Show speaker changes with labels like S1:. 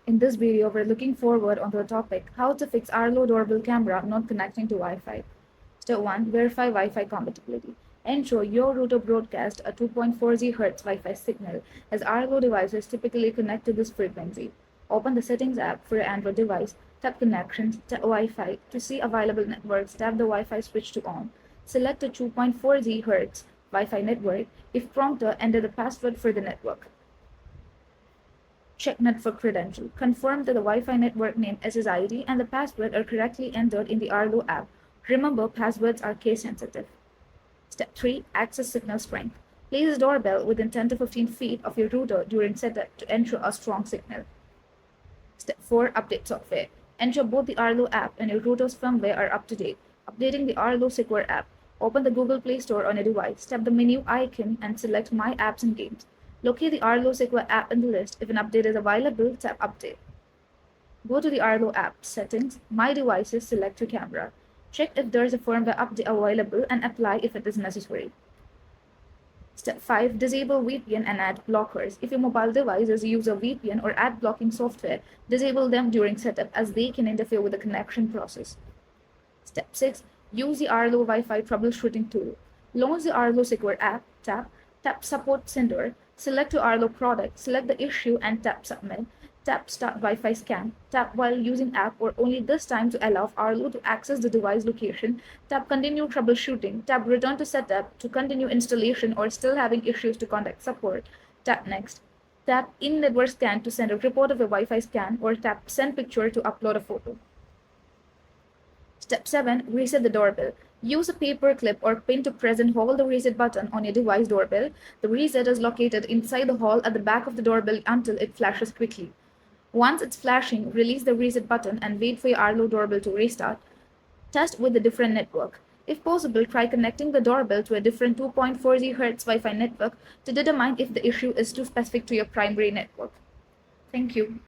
S1: In this video, we're looking forward onto the topic, how to fix Arlo Doorbell camera not connecting to Wi-Fi. Step 1. Verify Wi-Fi compatibility. Ensure your router broadcasts a 2.4 GHz Wi-Fi signal, as Arlo devices typically connect to this frequency. Open the Settings app for your Android device, tap Connections, tap Wi-Fi. To see available networks, tap the Wi-Fi switch to on. Select the 2.4 GHz Wi-Fi network. If prompted, enter the password for the network. Check network credential. Confirm that the Wi-Fi network name, SSID, and the password are correctly entered in the Arlo app. Remember, passwords are case sensitive. Step 3. Access signal strength. Place the doorbell within 10 to 15 feet of your router during setup to ensure a strong signal. Step 4. Update software. Ensure both the Arlo app and your router's firmware are up to date. Updating the Arlo Secure app. Open the Google Play Store on your device. Tap the menu icon and select My Apps and Games. Locate the Arlo Secure app in the list. If an update is available, tap Update. Go to the Arlo app, Settings, My Devices, select your camera. Check if there is a firmware update available and apply if it is necessary. Step 5. Disable VPN and ad blockers. If your mobile devices use a VPN or ad blocking software, disable them during setup as they can interfere with the connection process. Step 6. Use the Arlo Wi-Fi troubleshooting tool. Launch the Arlo Secure app, tap Support Center, select your Arlo product, select the issue and tap Submit. Tap Start Wi-Fi Scan. Tap while using app or only this time to allow Arlo to access the device location. Tap Continue Troubleshooting. Tap Return to Setup to continue installation or still having issues to contact support. Tap Next. Tap In-Network Scan to send a report of a Wi-Fi scan or tap Send Picture to upload a photo. Step 7. Reset the doorbell. Use a paper clip or pin to press and hold the reset button on your device doorbell. The reset is located inside the hole at the back of the doorbell until it flashes quickly. Once it's flashing, release the reset button and wait for your Arlo doorbell to restart. Test with a different network. If possible, try connecting the doorbell to a different 2.4 GHz Wi-Fi network to determine if the issue is too specific to your primary network. Thank you.